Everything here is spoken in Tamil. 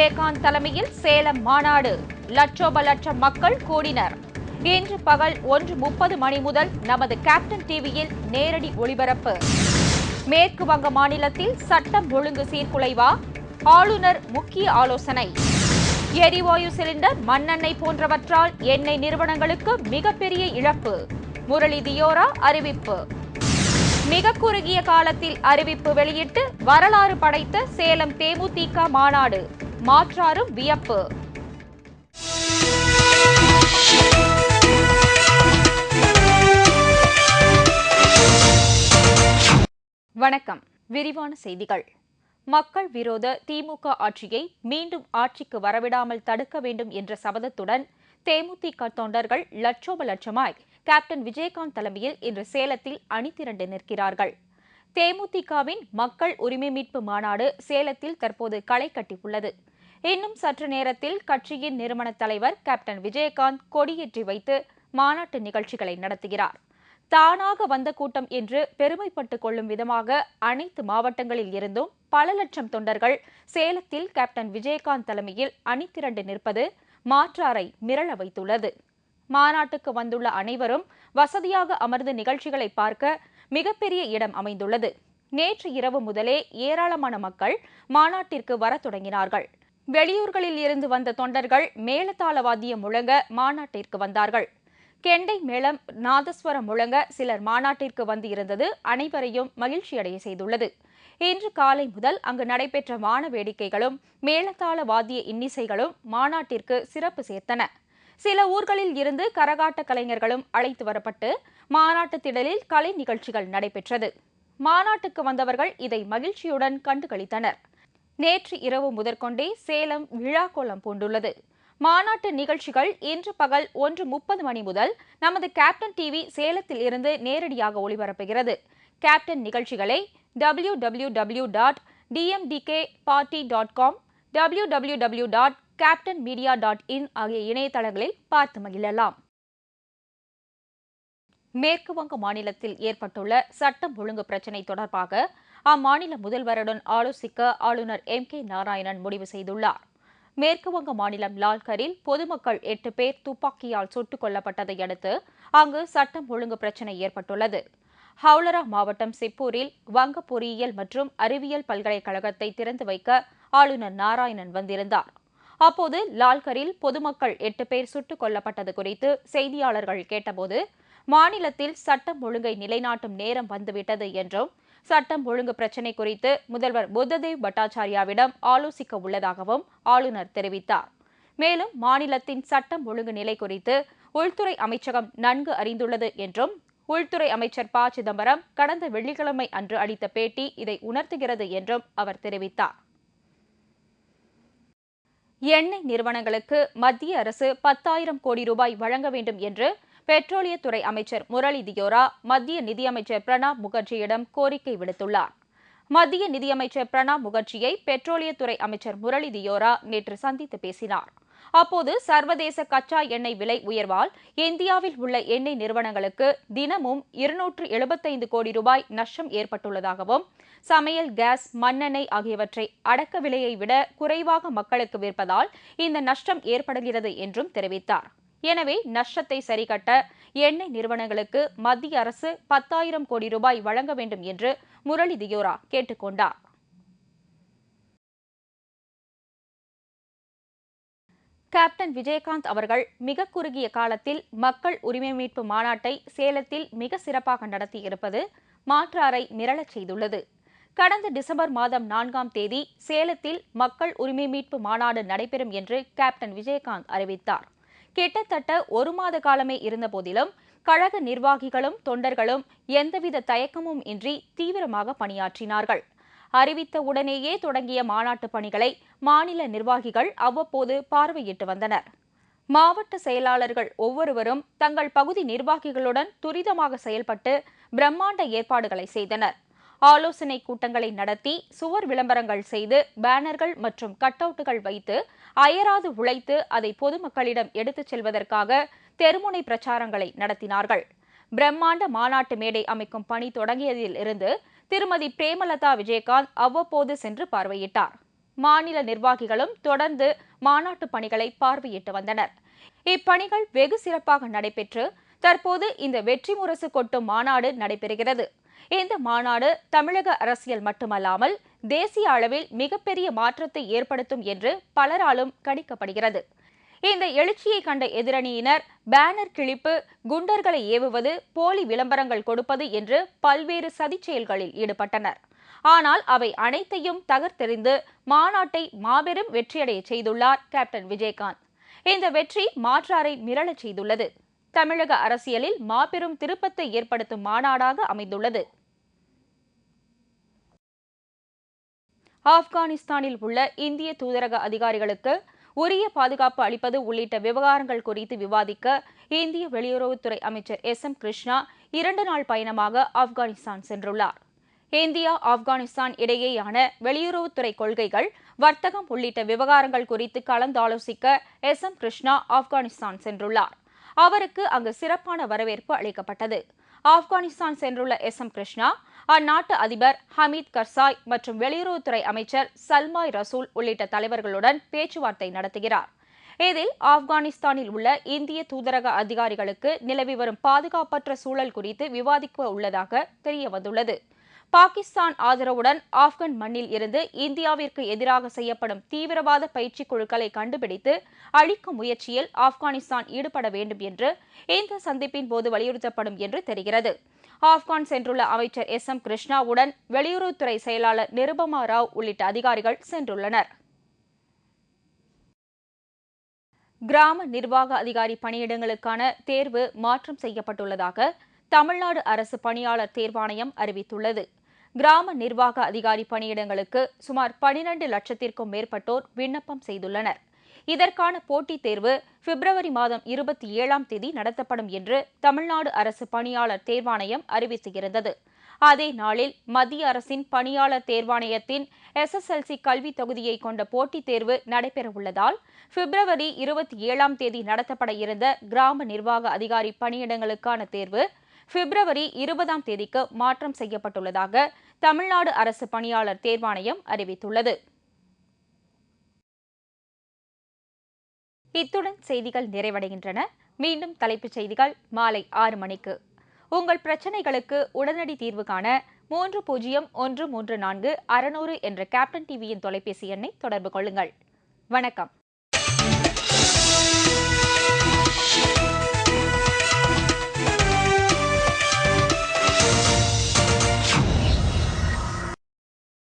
விஜயகாந்த் தலைமையில் சேலம் மாநாடு. லட்சோப லட்சம் மக்கள் கூடினர். இன்று பகல் 1:30 மணி முதல் நமது கேப்டன் டிவியில் நேரடி ஒளிபரப்பு. மேற்கு வங்க மாநிலத்தில் சட்டம் ஒழுங்கு சீர்குலைவா? ஆளுநர் முக்கிய ஆலோசனை. எரிவாயு சிலிண்டர், மண்ணெண்ணெய் போன்றவற்றால் எண்ணெய் நிறுவனங்களுக்கு மிகப்பெரிய இழப்பு. முரளி தியோரா அறிவிப்பு. மிக குறுகிய காலத்தில் அறிவிப்பு வெளியிட்டு வரலாறு படைத்த சேலம் தேமுதிக மாநாடு. மாற்றாரும் வியப்பு. வணக்கம். விரிவான செய்திகள். மக்கள் விரோத திமுக ஆட்சியை மீண்டும் ஆட்சிக்கு வரவிடாமல் தடுக்க வேண்டும் என்ற சபதத்துடன் தேமுதிக தொண்டர்கள் லட்சோப லட்சமாய் கேப்டன் விஜயகாந்த் தலைமையில் இன்று சேலத்தில் அணிதிரண்டு நிற்கிறார்கள். தேமுதிகவின் மக்கள் உரிமை மீட்பு மாநாடு சேலத்தில் தற்போது களை கட்டியுள்ளது. இன்னும் சற்று நேரத்தில் கட்சியின் நிறுவன தலைவர் கேப்டன் விஜயகாந்த் கொடியேற்றி வைத்து மாநாட்டு நிகழ்ச்சிகளை நடத்துகிறார். தானாக வந்த கூட்டம் என்று பெருமைப்பட்டுக் கொள்ளும் விதமாக அனைத்து மாவட்டங்களில் இருந்தும் பல லட்சம் தொண்டர்கள் சேலத்தில் கேப்டன் விஜயகாந்த் தலைமையில் அணிதிரண்டு நிற்பது மாற்றாரை மிரள வைத்துள்ளது. மாநாட்டுக்கு வந்துள்ள அனைவரும் வசதியாக அமர்ந்து நிகழ்ச்சிகளை பார்க்க மிகப்பெரிய இடம் அமைந்துள்ளது. நேற்று இரவு முதலே ஏராளமான மக்கள் மாநாட்டிற்கு வர தொடங்கினார்கள். வெளியூர்களில் இருந்து வந்த தொண்டர்கள் மேளதாள வாத்தியம் முழங்க மாநாட்டிற்கு வந்தார்கள். கெண்டை மேளம், நாதஸ்வரம் முழங்க சிலர் மாநாட்டிற்கு வந்து இருந்தது அனைவரையும் மகிழ்ச்சியடைய செய்துள்ளது. இன்று காலை முதல் அங்கு நடைபெற்ற வான வேடிக்கைகளும் மேளதாள வாத்திய இன்னிசைகளும் மாநாட்டிற்கு சிறப்பு சேர்த்தன. சில ஊர்களில் இருந்து கரகாட்ட கலைஞர்களும் அழைத்து வரப்பட்டு மாநாட்டு திடலில் கலை நிகழ்ச்சிகள் நடைபெற்றது. மாநாட்டுக்கு வந்தவர்கள் இதை மகிழ்ச்சியுடன் கண்டுகளித்தனர். நேற்று இரவு முதற்கொண்டே சேலம் விழாக்கோலம் பூண்டுள்ளது. மாநாட்டு நிகழ்ச்சிகள் இன்று பகல் 1:30 மணி முதல் நமது கேப்டன் டிவி சேலத்தில் இருந்து நேரடியாக ஒளிபரப்புகிறது. கேப்டன் நிகழ்ச்சிகளை www.dmdkparty.com, www.captainmedia.in ஆகிய இணையதளங்களில் பார்த்து மகிழலாம். மேற்கு வங்க மாநிலத்தில் ஏற்பட்டுள்ள சட்டம் ஒழுங்கு பிரச்சினை தொடர்பாக அம்மாநில முதல்வருடன் ஆலோசிக்க ஆளுநர் M.K. நாராயணன் முடிவு செய்துள்ளார். மேற்கு வங்க மாநிலம் லால்கரில் பொதுமக்கள் 8 பேர் துப்பாக்கியால் சுட்டுக் கொல்லப்பட்டதை அடுத்து அங்கு சட்டம் ஒழுங்கு பிரச்சினை ஏற்பட்டுள்ளது. ஹவுலரா மாவட்டம் சிப்பூரில் வங்க பொறியியல் மற்றும் அறிவியல் பல்கலைக்கழகத்தை திறந்து வைக்க ஆளுநர் நாராயணன் வந்திருந்தார். அப்போது லால்கரில் பொதுமக்கள் 8 பேர் சுட்டுக் கொல்லப்பட்டது குறித்து செய்தியாளர்கள் கேட்டபோது மாநிலத்தில் சட்டம் ஒழுங்கை நிலைநாட்டும் நேரம் வந்துவிட்டது என்றும் சட்டம் ஒழுங்கு பிரச்சினை குறித்து முதல்வர் புத்ததேவ் பட்டாச்சாரியாவிடம் ஆலோசிக்க உள்ளதாகவும் ஆளுநர் தெரிவித்தார். மேலும் மாநிலத்தின் சட்டம் ஒழுங்கு நிலை குறித்து உள்துறை அமைச்சகம் நன்கு அறிந்துள்ளது என்றும் உள்துறை அமைச்சர் ப. சிதம்பரம் கடந்த வெள்ளிக்கிழமை அன்று அளித்த பேட்டி இதை உணர்த்துகிறது என்றும் அவர் தெரிவித்தார். எண்ணெய் நிறுவனங்களுக்கு மத்திய அரசு 10,000 கோடி ரூபாய் வழங்க வேண்டும் என்று பெட்ரோலியத்துறை அமைச்சர் முரளி தியோரா மத்திய நிதியமைச்சர் பிரணாப் முகர்ஜியிடம் கோரிக்கை விடுத்துள்ளார். மத்திய நிதியமைச்சர் பிரணாப் முகர்ஜியை பெட்ரோலியத்துறை அமைச்சர் முரளி தியோரா நேற்று சந்தித்து பேசினார். அப்போது சர்வதேச கச்சா எண்ணெய் விலை உயர்வால் இந்தியாவில் உள்ள எண்ணெய் நிறுவனங்களுக்கு தினமும் 275 கோடி ரூபாய் நஷ்டம் ஏற்பட்டுள்ளதாகவும் சமையல் கேஸ், மண்ணெண்ணெய் ஆகியவற்றை அடக்க விலையை விட குறைவாக மக்களுக்கு விற்பதால் இந்த நஷ்டம் ஏற்படுகிறது என்றும் தெரிவித்தார். எனவே நஷ்டத்தை சரிகட்ட எண்ணெய் நிறுவனங்களுக்கு மத்திய அரசு 10,000 கோடி ரூபாய் வழங்க வேண்டும் என்று முரளி தியோரா கேட்டுக் கொண்டார். கேப்டன் விஜயகாந்த் அவர்கள் மிக குறுகிய காலத்தில் மக்கள் உரிமை மீட்பு மாநாட்டை சேலத்தில் மிக சிறப்பாக நடத்தியிருப்பது மாற்றாரை மிரளச் செய்துள்ளது. கடந்த டிசம்பர் மாதம் 4ஆம் தேதி சேலத்தில் மக்கள் உரிமை மீட்பு மாநாடு நடைபெறும் என்று கேப்டன் விஜயகாந்த் அறிவித்தார். கிட்டத்தட்ட 1 மாத காலமே இருந்தபோதிலும் கழக நிர்வாகிகளும் தொண்டர்களும் எந்தவித தயக்கமும் இன்றி தீவிரமாக பணியாற்றினார்கள். அறிவித்த உடனேயே தொடங்கிய மாநாட்டு பணிகளை மாநில நிர்வாகிகள் அவ்வப்போது பார்வையிட்டு வந்தனர். மாவட்ட செயலாளர்கள் ஒவ்வொருவரும் தங்கள் பகுதி நிர்வாகிகளுடன் துரிதமாக செயல்பட்டு பிரம்மாண்ட ஏற்பாடுகளை செய்தனர். ஆலோசனை கூட்டங்களை நடத்தி சுவர் விளம்பரங்கள் செய்து பேனர்கள் மற்றும் கட் அவுட்டுகள் வைத்து அயராது உழைத்து அதை பொதுமக்களிடம் எடுத்துச் செல்வதற்காக தெருமுனை பிரச்சாரங்களை நடத்தினார்கள். பிரம்மாண்ட மாநாட்டு மேடை அமைக்கும் பணி தொடங்கியதில் இருந்து திருமதி பிரேமலதா விஜயகாந்த் அவ்வப்போது சென்று பார்வையிட்டார். மாநில நிர்வாகிகளும் தொடர்ந்து மாநாட்டு பணிகளை பார்வையிட்டு வந்தனர். இப்பணிகள் வெகு சிறப்பாக நடைபெற்று தற்போது இந்த வெற்றி முரசு கொட்டும் மாநாடு நடைபெறுகிறது. இந்த மாநாடு தமிழக அரசியல் மட்டுமல்லாமல் தேசிய அளவில் மிகப்பெரிய மாற்றத்தை ஏற்படுத்தும் என்று பலராலும் கணிக்கப்படுகிறது. இந்த எழுச்சியை கண்ட எதிரணியினர் பேனர் கிழிப்பு, குண்டர்களை ஏவுவது, போலி விளம்பரங்கள் கொடுப்பது என்று பல்வேறு சதிச் செயல்களில் ஈடுபட்டனர். ஆனால் அவை அனைத்தையும் தகர்த்தெறிந்து மாநாட்டை மாபெரும் வெற்றியடைய செய்துள்ளார் கேப்டன் விஜயகாந்த். இந்த வெற்றி மாற்றாரை மிரளச் செய்துள்ளது. தமிழக அரசியலில் மாபெரும் திருப்பத்தை ஏற்படுத்தும் மாநாடாக அமைந்துள்ளது. ஆப்கானிஸ்தானில் உள்ள இந்திய தூதரக அதிகாரிகளுக்கு உரிய பாதுகாப்பு அளிப்பது உள்ளிட்ட விவகாரங்கள் குறித்து விவாதிக்க இந்திய வெளியுறவுத்துறை அமைச்சர் எஸ்.எம். கிருஷ்ணா 2 நாள் பயணமாக ஆப்கானிஸ்தான் சென்றுள்ளார். இந்தியா ஆப்கானிஸ்தான் இடையேயான வெளியுறவுத்துறை கொள்கைகள், வர்த்தகம் உள்ளிட்ட விவகாரங்கள் குறித்து கலந்தாலோசிக்க எஸ்.எம். கிருஷ்ணா ஆப்கானிஸ்தான் சென்றுள்ளார். அவருக்கு அங்கு சிறப்பான வரவேற்பு அளிக்கப்பட்டது. ஆப்கானிஸ்தான் சென்றுள்ள எஸ்.எம். கிருஷ்ணா அந்நாட்டு அதிபர் ஹமீத் கர்சாய் மற்றும் வெளியுறவுத்துறை அமைச்சர் சல்மாய் ரசூல் உள்ளிட்ட தலைவர்களுடன் பேச்சுவார்த்தை நடத்துகிறார். இதில் ஆப்கானிஸ்தானில் உள்ள இந்திய தூதரக அதிகாரிகளுக்கு நிலவி வரும் பாதுகாப்பற்ற சூழல் குறித்து விவாதிக்க உள்ளதாக தெரியவந்துள்ளது. பாகிஸ்தான் ஆதரவுடன் ஆப்கான் மண்ணில் இருந்து இந்தியாவிற்கு எதிராக செய்யப்படும் தீவிரவாத பயிற்சி குழுக்களை கண்டுபிடித்து அழிக்கும் முயற்சியில் ஆப்கானிஸ்தான் ஈடுபட வேண்டும் என்று இந்த சந்திப்பின் போது வலியுறுத்தப்படும் என்று தெரிகிறது. ஆப்கான் சென்றுள்ள அமைச்சர் எஸ்.எம். கிருஷ்ணாவுடன் வெளியுறவுத்துறை செயலாளர் நிருபமா ராவ் உள்ளிட்ட அதிகாரிகள் சென்றுள்ளனர். கிராம நிர்வாக அதிகாரி பணியிடங்களுக்கான தேர்வு மாற்றம் செய்யப்பட்டுள்ளதாக தமிழ்நாடு அரசு பணியாளர் தேர்வாணையம் அறிவித்துள்ளது. கிராம நிர்வாக அதிகாரி பணியிடங்களுக்கு சுமார் 12 லட்சத்திற்கும் மேற்பட்டோர் விண்ணப்பம் செய்துள்ளனர். இதற்கான போட்டித் தேர்வு பிப்ரவரி மாதம் 27ஆம் தேதி நடத்தப்படும் என்று தமிழ்நாடு அரசு பணியாளர் தேர்வாணையம் அறிவித்திருந்தது. அதே நாளில் மத்திய அரசின் பணியாளர் தேர்வாணையத்தின் SSLC கல்வி தொகுதியை கொண்ட போட்டித் தேர்வு நடைபெறவுள்ளதால் பிப்ரவரி 27ஆம் தேதி நடத்தப்பட இருந்த கிராம நிர்வாக அதிகாரி பணியிடங்களுக்கான தேர்வு பிப்ரவரி 20ஆம் தேதிக்கு மாற்றம் செய்யப்பட்டுள்ளதாக தமிழ்நாடு அரசு பணியாளர் தேர்வாணையம் அறிவித்துள்ளது. இத்துடன் செய்திகள் நிறைவடைகின்றன. மீண்டும் தலைப்புச் செய்திகள் மாலை 6 மணிக்கு. உங்கள் பிரச்சனைகளுக்கு உடனடி தீர்வு காண 30134600 என்ற கேப்டன் டிவியின் தொலைபேசி எண்ணை தொடர்பு கொள்ளுங்கள். வணக்கம்.